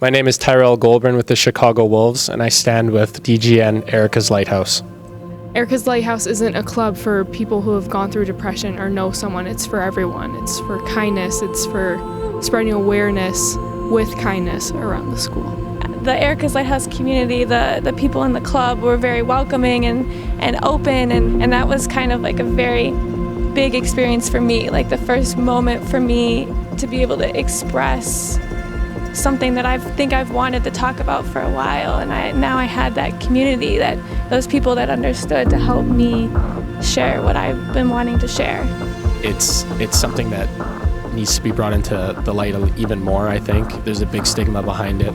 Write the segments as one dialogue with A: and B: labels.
A: My name is Tyrell Goulbourne with the Chicago Wolves, and I stand with DGN Erika's Lighthouse.
B: Erika's Lighthouse isn't a club for people who have gone through depression or know someone. It's for everyone. It's for kindness. It's for spreading awareness with kindness around the school.
C: The Erika's Lighthouse community, the people in the club were very welcoming and open, and that was kind of like a very big experience for me, like the first moment for me to be able to express something that I think I've wanted to talk about for a while, and now I had that community, those people that understood to help me share what I've been wanting to share.
A: It's something that needs to be brought into the light even more, I think. There's a big stigma behind it,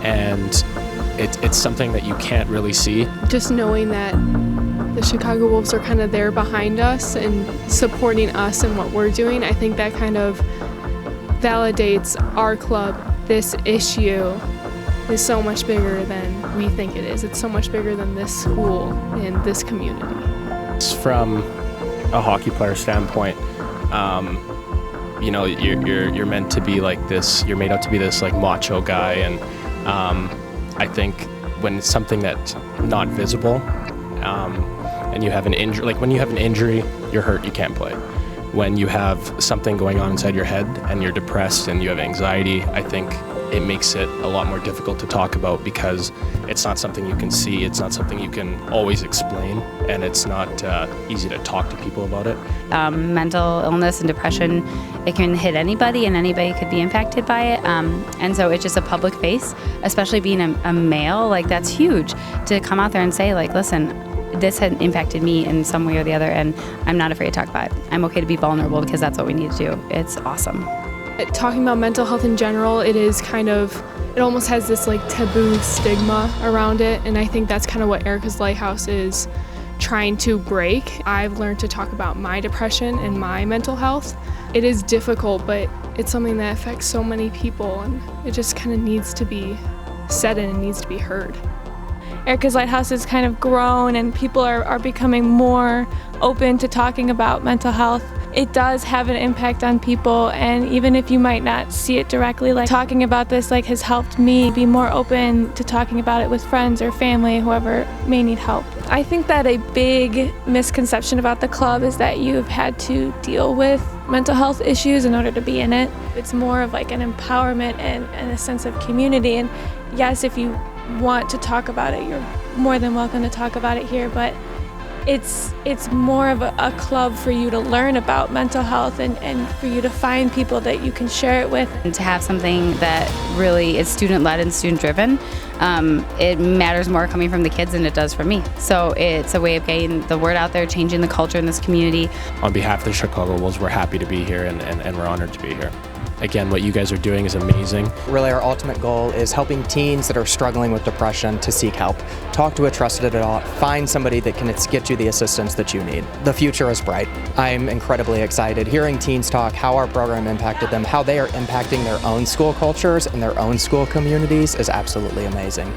A: and it's something that you can't really see.
B: Just knowing that the Chicago Wolves are kind of there behind us and supporting us and what we're doing, I think that kind of validates our club. This issue is so much bigger than we think it is. It's so much bigger than this school and this community.
A: It's from a hockey player standpoint. You're meant to be like this. You're made out to be this like macho guy, and I think when it's something that's not visible, and you have an injury, like when you have an injury, you're hurt, you can't play. When you have something going on inside your head and you're depressed and you have anxiety, I think it makes it a lot more difficult to talk about because it's not something you can see, it's not something you can always explain, and it's not easy to talk to people about it.
D: Mental illness and depression, it can hit anybody and anybody could be impacted by it. And so it's just a public face, especially being a male, like that's huge to come out there and say like, listen, this had impacted me in some way or the other, and I'm not afraid to talk about it. I'm okay to be vulnerable because that's what we need to do. It's awesome.
B: Talking about mental health in general, it almost has this like taboo stigma around it, and I think that's kind of what Erika's Lighthouse is trying to break. I've learned to talk about my depression and my mental health. It is difficult, but it's something that affects so many people, and it just kind of needs to be said and it needs to be heard.
C: Erika's Lighthouse has kind of grown, and people are becoming more open to talking about mental health. It does have an impact on people, and even if you might not see it directly, like talking about this like has helped me be more open to talking about it with friends or family, whoever may need help. I think that a big misconception about the club is that you've had to deal with mental health issues in order to be in it. It's more of like an empowerment and a sense of community, and yes, if you want to talk about it, you're more than welcome to talk about it here, but it's more of a club for you to learn about mental health and for you to find people that you can share it with.
D: And to have something that really is student-led and student-driven, it matters more coming from the kids than it does from me. So it's a way of getting the word out there, changing the culture in this community.
A: On behalf of the Chicago Wolves, we're happy to be here and we're honored to be here. Again, what you guys are doing is amazing.
E: Really, our ultimate goal is helping teens that are struggling with depression to seek help. Talk to a trusted adult, find somebody that can get you the assistance that you need. The future is bright. I'm incredibly excited. Hearing teens talk, how our program impacted them, how they are impacting their own school cultures and their own school communities is absolutely amazing.